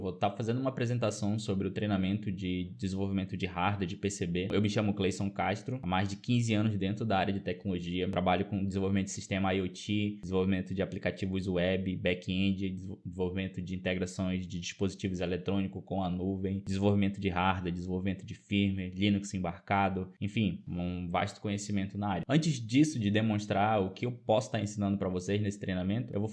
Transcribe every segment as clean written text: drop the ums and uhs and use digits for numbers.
Vou estar fazendo uma apresentação sobre o treinamento de desenvolvimento de hardware de PCB. Eu me chamo Cleison Castro, há mais de 15 anos dentro da área de tecnologia. Trabalho com desenvolvimento de sistema IoT, desenvolvimento de aplicativos web, back-end, desenvolvimento de integrações de dispositivos eletrônicos com a nuvem, desenvolvimento de hardware, desenvolvimento de firmware, Linux embarcado, enfim, um vasto conhecimento na área. Antes disso, de demonstrar o que eu posso estar ensinando para vocês nesse treinamento, eu vou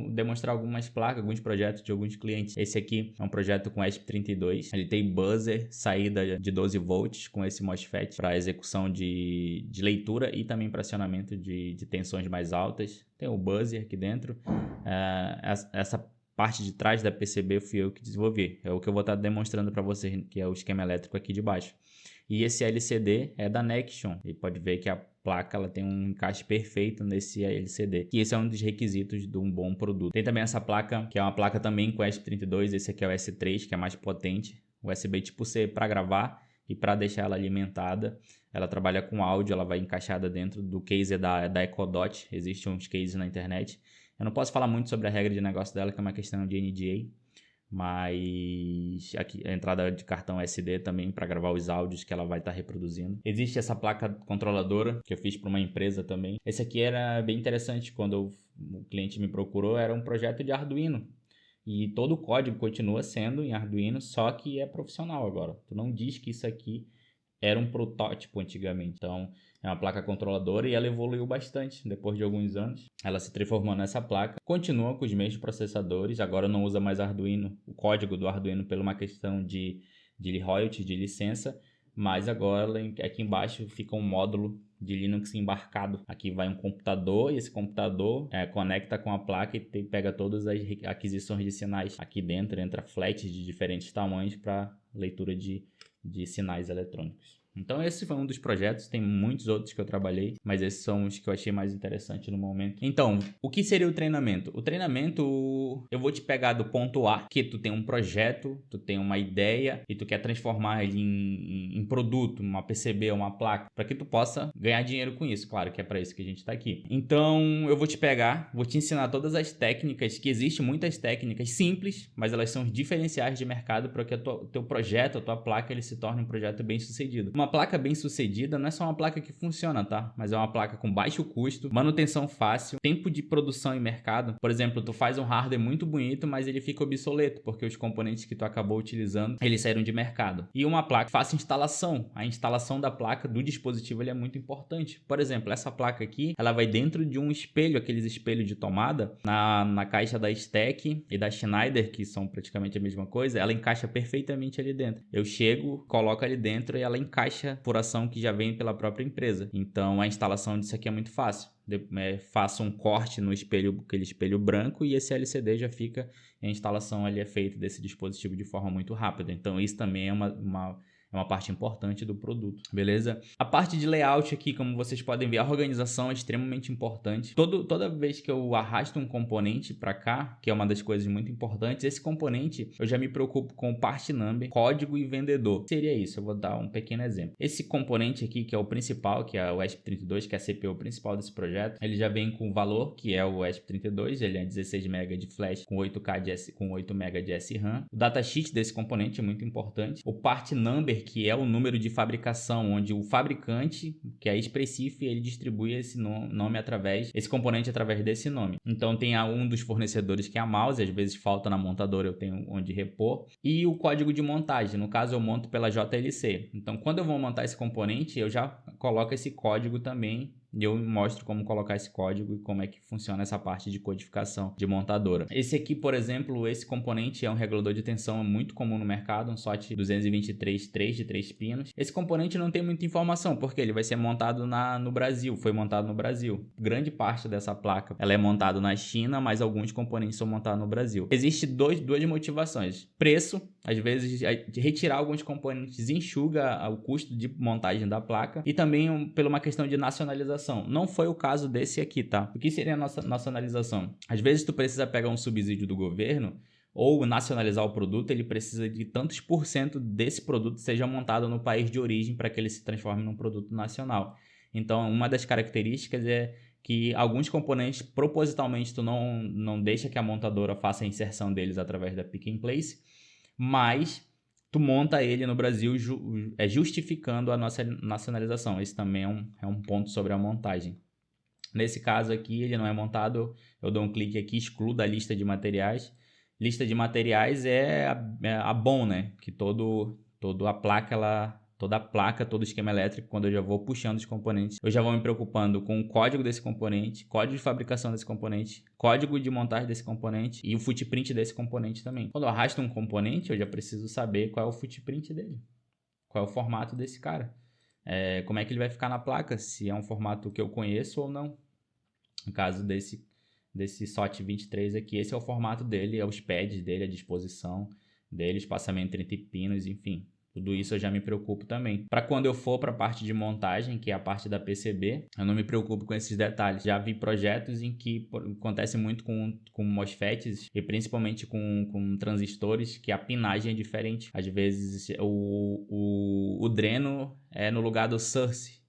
demonstrar algumas placas, alguns projetos de alguns clientes. Esse aqui é um projeto com ESP32, ele tem buzzer, saída de 12 volts com esse MOSFET para execução de leitura e também para acionamento de tensões mais altas. Tem o buzzer aqui dentro. Essa parte de trás da PCB fui eu que desenvolvi. É o que eu vou estar demonstrando para vocês, que é o esquema elétrico aqui de baixo. E esse LCD é da Nextion. E pode ver que a placa ela tem um encaixe perfeito nesse LCD. E esse é um dos requisitos de um bom produto. Tem também essa placa, que é uma placa também com ESP32. Esse aqui é o S3, que é mais potente. USB tipo C para gravar e para deixar ela alimentada. Ela trabalha com áudio, ela vai encaixada dentro do case da Ecodot. Existem uns cases na internet. Eu não posso falar muito sobre a regra de negócio dela, que é uma questão de NDA. Mas aqui a entrada de cartão SD também para gravar os áudios que ela vai estar reproduzindo. Existe essa placa controladora que eu fiz para uma empresa também. Esse aqui era bem interessante. Quando o cliente me procurou, era um projeto de Arduino. E todo o código continua sendo em Arduino, só que é profissional agora. Tu não diz que isso aqui era um protótipo antigamente. Então, é uma placa controladora e ela evoluiu bastante depois de alguns anos. Ela se transformou nessa placa. Continua com os mesmos processadores. Agora não usa mais Arduino, o código do Arduino, por uma questão de royalties, de licença. Mas agora aqui embaixo fica um módulo de Linux embarcado. Aqui vai um computador e esse computador conecta com a placa e pega todas as aquisições de sinais. Aqui dentro entra flats de diferentes tamanhos para leitura de sinais eletrônicos. Então esse foi um dos projetos, tem muitos outros que eu trabalhei, mas esses são os que eu achei mais interessante no momento. Então, o que seria o treinamento? O treinamento, eu vou te pegar do ponto A, que tu tem um projeto, tu tem uma ideia e tu quer transformar ele em produto, uma PCB, uma placa, para que tu possa ganhar dinheiro com isso. Claro que é para isso que a gente está aqui. Então, eu vou te pegar, vou te ensinar todas as técnicas, que existem muitas técnicas simples, mas elas são os diferenciais de mercado para que o teu projeto, a tua placa, ele se torne um projeto bem sucedido. Uma placa bem sucedida não é só uma placa que funciona, tá? Mas é uma placa com baixo custo, manutenção fácil, tempo de produção em mercado. Por exemplo, tu faz um hardware muito bonito, mas ele fica obsoleto, porque os componentes que tu acabou utilizando, eles saíram de mercado. E uma placa fácil instalação. A instalação da placa, do dispositivo, ele é muito importante. Por exemplo, essa placa aqui, ela vai dentro de um espelho, aqueles espelhos de tomada, na caixa da Stack e da Schneider, que são praticamente a mesma coisa, ela encaixa perfeitamente ali dentro. Eu chego, coloco ali dentro e ela encaixa furação que já vem pela própria empresa. Então a instalação disso aqui é muito fácil. Faço um corte no espelho, aquele espelho branco, e esse LCD já fica, a instalação ali é feita desse dispositivo de forma muito rápida. Então isso também é uma parte importante do produto, beleza? A parte de layout aqui, como vocês podem ver, a organização é extremamente importante. Toda vez que eu arrasto um componente para cá, que é uma das coisas muito importantes, esse componente eu já me preocupo com o part number, código e vendedor. Seria isso, eu vou dar um pequeno exemplo. Esse componente aqui, que é o principal, que é o ESP32, que é a CPU principal desse projeto, ele já vem com o valor, que é o ESP32, ele é 16 MB de flash com 8 MB de SRAM. O datasheet desse componente é muito importante. O part number, que é o número de fabricação, onde o fabricante, que é a Espressif, ele distribui esse nome esse componente através desse nome. Então tem um dos fornecedores, que é a Mouse, às vezes falta na montadora, eu tenho onde repor, e o código de montagem, no caso eu monto pela JLC. Então quando eu vou montar esse componente, eu já coloco esse código também, e eu mostro como colocar esse código e como é que funciona essa parte de codificação de montadora. Esse aqui, por exemplo, esse componente é um regulador de tensão muito comum no mercado, um SOT 223.3 de 3 pinos. Esse componente não tem muita informação, porque ele vai ser montado no Brasil, foi montado no Brasil. Grande parte dessa placa ela é montada na China, mas alguns componentes são montados no Brasil. Existe duas motivações. Preço, às vezes retirar alguns componentes enxuga o custo de montagem da placa, e também por uma questão de nacionalização. Não foi o caso desse aqui, tá? O que seria a nossa nacionalização? Às vezes tu precisa pegar um subsídio do governo ou nacionalizar o produto, ele precisa de tantos por cento desse produto seja montado no país de origem para que ele se transforme num produto nacional. Então, uma das características é que alguns componentes, propositalmente, tu não deixa que a montadora faça a inserção deles através da Pick and Place, mas tu monta ele no Brasil justificando a nossa nacionalização. Esse também é um ponto sobre a montagem. Nesse caso aqui, ele não é montado, eu dou um clique aqui, excluo da lista de materiais. Lista de materiais é a BOM, né? Que toda a placa, todo o esquema elétrico, quando eu já vou puxando os componentes, eu já vou me preocupando com o código desse componente, código de fabricação desse componente, código de montagem desse componente e o footprint desse componente também. Quando eu arrasto um componente, eu já preciso saber qual é o footprint dele, qual é o formato desse cara. Como é que ele vai ficar na placa, se é um formato que eu conheço ou não. No caso desse SOT 23 aqui, esse é o formato dele, é os pads dele, a disposição dele, espaçamento entre pinos, enfim. Tudo isso eu já me preocupo também. Para quando eu for para a parte de montagem, que é a parte da PCB, eu não me preocupo com esses detalhes. Já vi projetos em que acontece muito com MOSFETs e principalmente com transistores, que a pinagem é diferente. Às vezes o dreno é no lugar do source.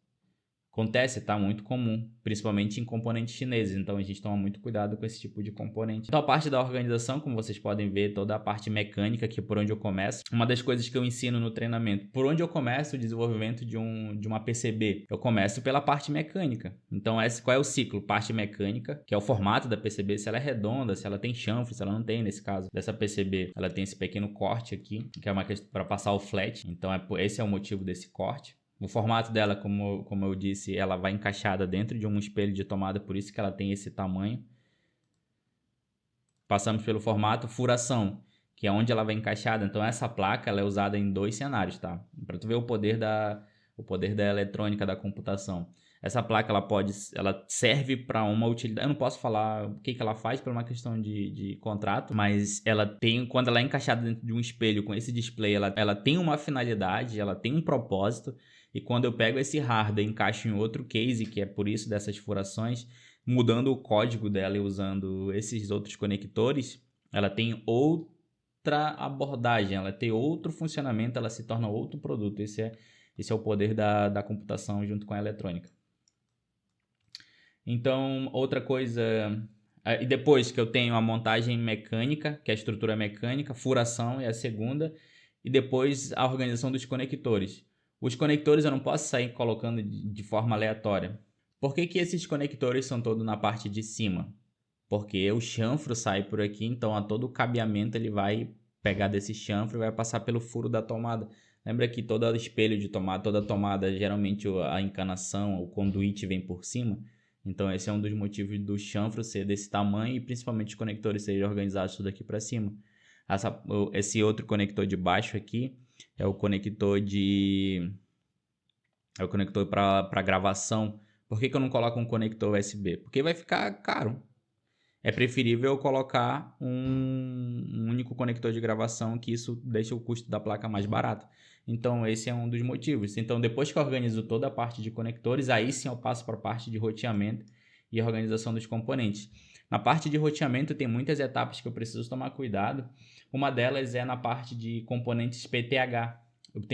Acontece, tá? Muito comum, principalmente em componentes chineses, então a gente toma muito cuidado com esse tipo de componente. Então a parte da organização, como vocês podem ver, toda a parte mecânica, que é por onde eu começo. Uma das coisas que eu ensino no treinamento, por onde eu começo o desenvolvimento de uma PCB? Eu começo pela parte mecânica. Então qual é o ciclo? Parte mecânica, que é o formato da PCB, se ela é redonda, se ela tem chanfre, se ela não tem, nesse caso dessa PCB, ela tem esse pequeno corte aqui, que é uma questão para passar o flat, então esse é o motivo desse corte. O formato dela, como eu disse, ela vai encaixada dentro de um espelho de tomada, por isso que ela tem esse tamanho. Passamos pelo formato furação, que é onde ela vai encaixada. Então essa placa ela é usada em 2 cenários, tá? Para tu ver o poder da eletrônica da computação. Essa placa ela serve para uma utilidade. Eu não posso falar o que ela faz por uma questão de contrato, mas quando ela é encaixada dentro de um espelho com esse display, ela tem uma finalidade, ela tem um propósito. E quando eu pego esse hardware e encaixo em outro case, que é por isso dessas furações, mudando o código dela e usando esses outros conectores, ela tem outra abordagem, ela tem outro funcionamento, ela se torna outro produto. Esse é o poder da computação junto com a eletrônica. Então, outra coisa... E depois que eu tenho a montagem mecânica, que é a estrutura mecânica, furação é a segunda, e depois a organização dos conectores. Os conectores eu não posso sair colocando de forma aleatória. Por que esses conectores são todos na parte de cima? Porque o chanfro sai por aqui, então a todo o cabeamento ele vai pegar desse chanfro e vai passar pelo furo da tomada. Lembra que todo espelho de tomada, toda tomada, geralmente a encanação, o conduíte vem por cima? Então esse é um dos motivos do chanfro ser desse tamanho e principalmente os conectores serem organizados tudo aqui para cima. Esse outro conector de baixo aqui é o conector para gravação. Por que eu não coloco um conector USB? Porque vai ficar caro. É preferível eu colocar um único conector de gravação, que isso deixa o custo da placa mais barato. Então esse é um dos motivos. Então depois que eu organizo toda a parte de conectores, aí sim eu passo para a parte de roteamento e organização dos componentes. Na parte de roteamento tem muitas etapas que eu preciso tomar cuidado. Uma delas é na parte de componentes PTH.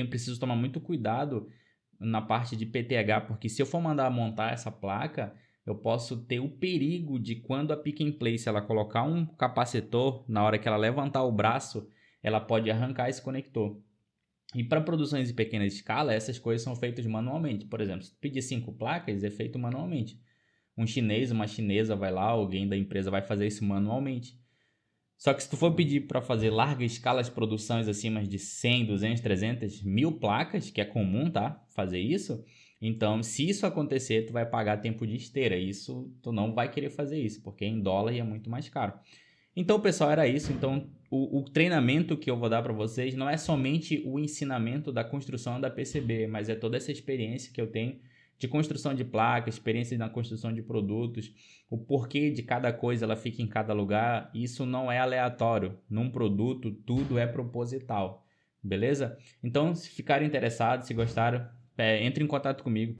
Preciso tomar muito cuidado na parte de PTH, porque se eu for mandar montar essa placa, eu posso ter o perigo de quando a pick and place ela colocar um capacitor, na hora que ela levantar o braço, ela pode arrancar esse conector. E para produções em pequena escala, essas coisas são feitas manualmente. Por exemplo, se tu pedir 5 placas, é feito manualmente. Um chinês, uma chinesa vai lá, alguém da empresa vai fazer isso manualmente. Só que se tu for pedir para fazer larga escala de produções acima de 100, 200, 300, 1000 placas, que é comum, tá? Fazer isso. Então, se isso acontecer, tu vai pagar tempo de esteira. Isso, tu não vai querer fazer isso, porque em dólar é muito mais caro. Então, pessoal, era isso. Então, o treinamento que eu vou dar para vocês não é somente o ensinamento da construção da PCB, mas é toda essa experiência que eu tenho de construção de placas, experiência na construção de produtos, o porquê de cada coisa ela fica em cada lugar. Isso não é aleatório. Num produto, tudo é proposital. Beleza? Então, se ficarem interessados, se gostaram, entre em contato comigo.